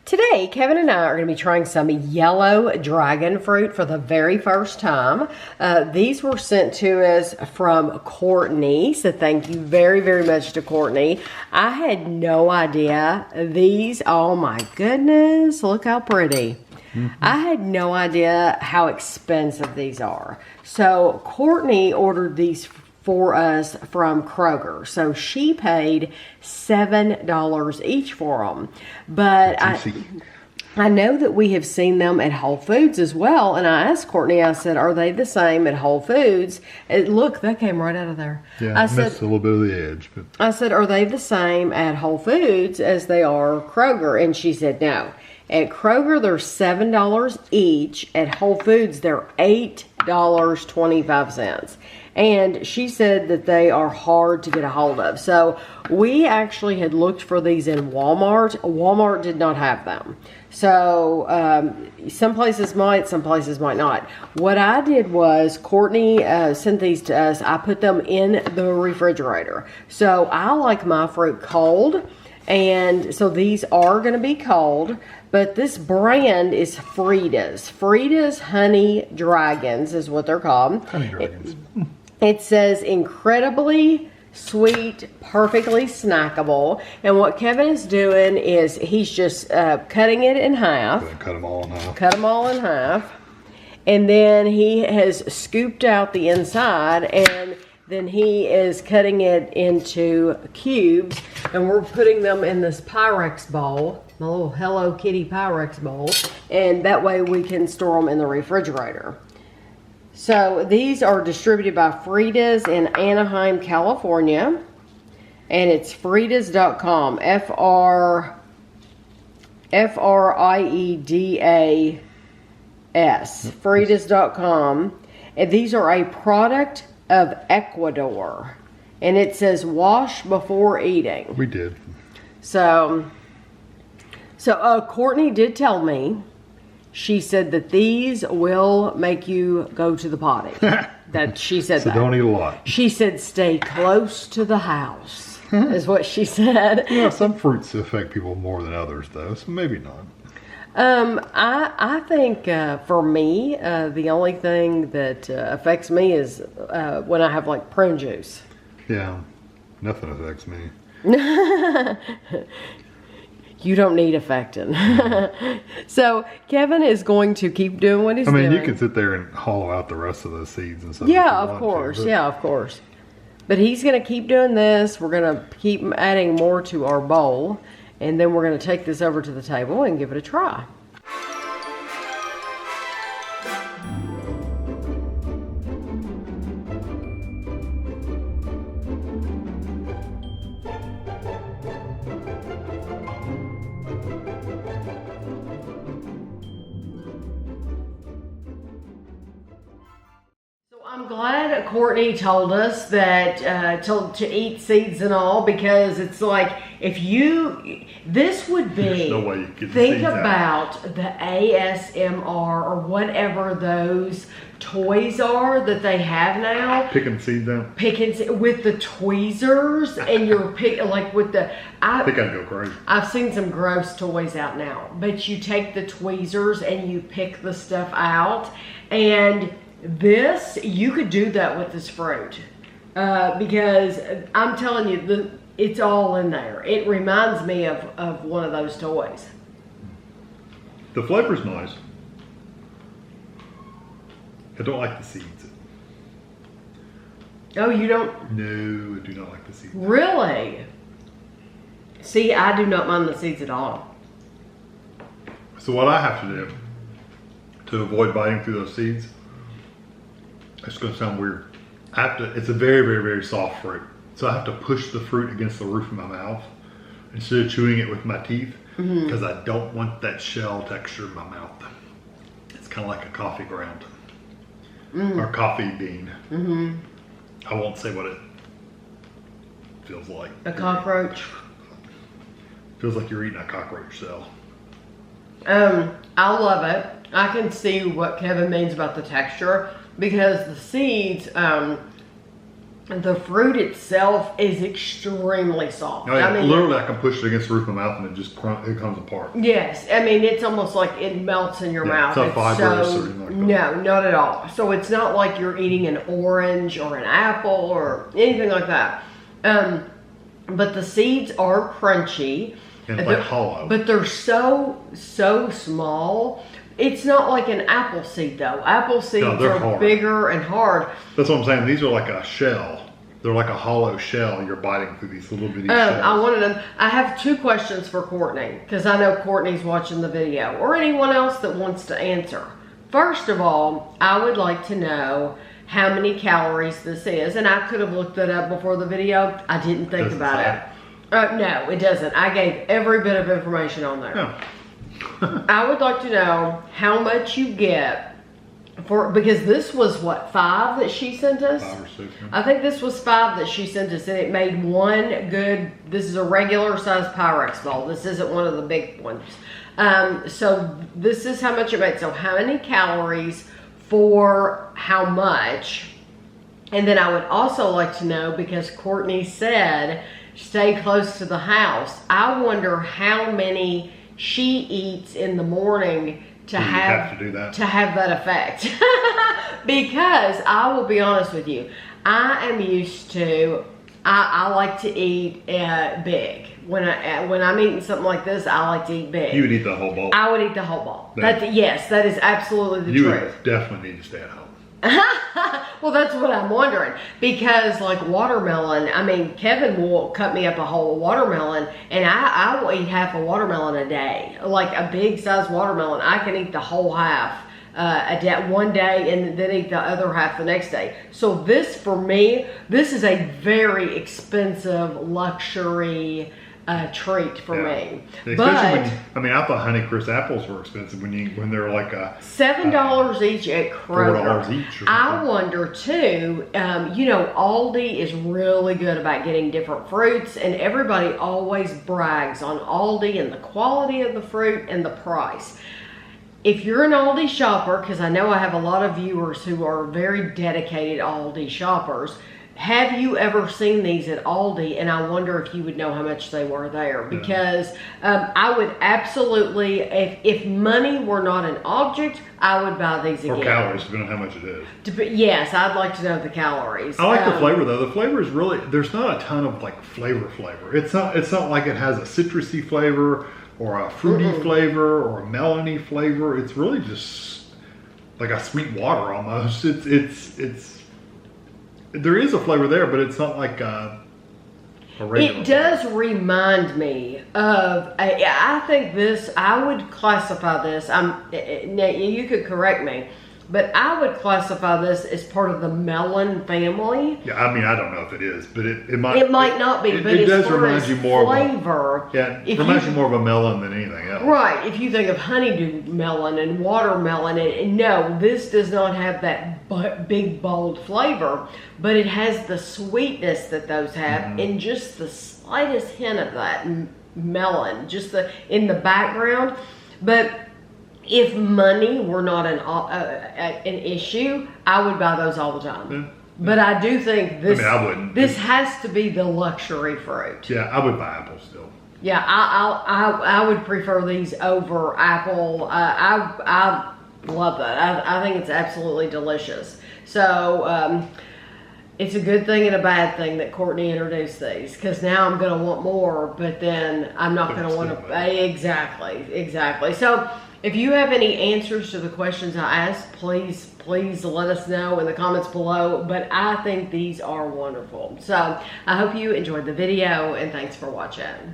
Today, Kevin and I are going to be trying some yellow dragon fruit for the very first time. These were sent to us from Courtney, so thank you very, very much to Courtney. I had no idea these, oh my goodness, look how pretty. I had no idea how expensive these are. So Courtney ordered these for us from Kroger. So she paid $7 each for them. But I know that we have seen them at Whole Foods as well. And I asked Courtney, I said, are they the same at Whole Foods? And look, that came right out of there. Yeah, I missed a little bit of the edge. But I said, are they the same at Whole Foods as they are Kroger? And she said, no. At Kroger, they're $7 each. At Whole Foods, they're $8.25. And she said that they are hard to get a hold of. So we actually had looked for these in Walmart. Walmart did not have them. So some places might, some places might not. What I did was Courtney sent these to us. I put them in the refrigerator. So I like my fruit cold. And so these are going to be cold. But this brand is Frida's. Frida's Honey Dragons is what they're called. Honey Dragons. It says incredibly sweet, perfectly snackable. And what Kevin is doing is he's just cutting it in half. Cut them all in half. Cut them all in half. And then he has scooped out the inside, and then he is cutting it into cubes. And we're putting them in this Pyrex bowl, my little Hello Kitty Pyrex bowl. And that way we can store them in the refrigerator. So these are distributed by Frida's in Anaheim, California. And it's fridas.com. F-R-I-E-D-A-S. Fridas.com. And these are a product of Ecuador. And it says wash before eating. We did. So Courtney did tell me. She said that these will make you go to the potty. That she said so that. Don't eat a lot. She said stay close to the house, is what she said. Yeah, some fruits affect people more than others, though, so maybe not. I think for me, the only thing that affects me is when I have like prune juice. Yeah, nothing affects me. You don't need affecting. So Kevin is going to keep doing what he's doing. I mean, you can sit there and hollow out the rest of the seeds and stuff. Yeah, of course. Yeah, of course. But he's going to keep doing this. We're going to keep adding more to our bowl. And then we're going to take this over to the table and give it a try. I'm glad Courtney told us that to eat seeds and all, because it's like if you, this would be, there's no way you could think about the ASMR or whatever those toys are that they have now. Picking seeds out. Picking with the tweezers and you're like with the. I think I'd go crazy. I've seen some gross toys out now, but you take the tweezers and you pick the stuff out, and this, you could do that with this fruit because I'm telling you, it's all in there. It reminds me of one of those toys. The flavor's nice. I don't like the seeds. Oh, you don't? No, I do not like the seeds. Really? See, I do not mind the seeds at all. So what I have to do to avoid biting through those seeds, it's going to sound weird. It's a very, very, very soft fruit. So I have to push the fruit against the roof of my mouth instead of chewing it with my teeth, because I don't want that shell texture in my mouth. It's kind of like a coffee ground or coffee bean. I won't say what it feels like. A cockroach? Feels like you're eating a cockroach shell. I love it. I can see what Kevin means about the texture, because the seeds, The fruit itself is extremely soft. Oh, yeah. I mean, literally, I can push it against the roof of my mouth and it comes apart. yes, I mean it's almost like it melts in your mouth. It's not fibrous or anything like that. No, not at all. So it's not like you're eating an orange or an apple or anything like that. But the seeds are crunchy. And like hollow. But they're so small. It's not like an apple seed though. Apple seeds are hard. bigger and hard. That's what I'm saying. These are like a shell. They're like a hollow shell. You're biting through these little bitty shells. I have 2 questions for Courtney, because I know Courtney's watching the video, or anyone else that wants to answer. First of all, I would like to know how many calories this is, and I could have looked that up before the video. I didn't think about it. No, it doesn't. I gave every bit of information on there. Yeah. I would like to know how much you get for, because this was what, 5 that she sent us? 5 or 6. Yeah. I think this was 5 that she sent us, and it made one good. This is a regular size Pyrex bowl. This isn't one of the big ones. So this is how much it made. So how many calories for how much? And then I would also like to know, because Courtney said stay close to the house, I wonder how many she eats in the morning to have that effect. Because I will be honest with you, I am used to, I like to eat big. When I'm eating something like this, I like to eat big. You would eat the whole bowl. I would eat the whole bowl. Yes, that is absolutely the truth. You would definitely need to stay at home. Well, that's what I'm wondering, because like watermelon, I mean, Kevin will cut me up a whole watermelon, and I will eat half a watermelon a day. Like a big size watermelon, I can eat the whole half one day, and then eat the other half the next day. So this, for me, this is a very expensive luxury treat for me. Especially but when I thought Honeycrisp apples were expensive when they're like $7 each at Kroger. $4 each. I wonder too. Aldi is really good about getting different fruits, and everybody always brags on Aldi and the quality of the fruit and the price. If you're an Aldi shopper, because I know I have a lot of viewers who are very dedicated Aldi shoppers, have you ever seen these at Aldi? And I wonder if you would know how much they were there. Because I would absolutely, if money were not an object, I would buy these again. Or calories, depending on how much it is. Yes, I'd like to know the calories. I like the flavor though. The flavor is really, there's not a ton of like flavor. It's not like it has a citrusy flavor or a fruity flavor or a melony flavor. It's really just like a sweet water almost. There is a flavor there, but it's not like a regular. It does remind me of, I think this, I would classify this, now you could correct me, but I would classify this as part of the melon family. Yeah, I mean, I don't know if it is, but it might. It might not be, but it as does far remind as you more flavor. It reminds you more of a melon than anything else. Right, if you think of honeydew melon and watermelon, and no, this does not have that big, bold flavor, but it has the sweetness that those have, and just the slightest hint of that melon, just in the background. But if money were not an issue, I would buy those all the time. Yeah. But I do think this. I wouldn't. This has to be the luxury fruit. Yeah, I would buy apples still. Yeah, I would prefer these over apple. I love that. I think it's absolutely delicious. So it's a good thing and a bad thing that Courtney introduced these, because now I'm going to want more, but then I'm not going to want to. Exactly. So if you have any answers to the questions I asked, please let us know in the comments below. But I think these are wonderful. So I hope you enjoyed the video, and thanks for watching.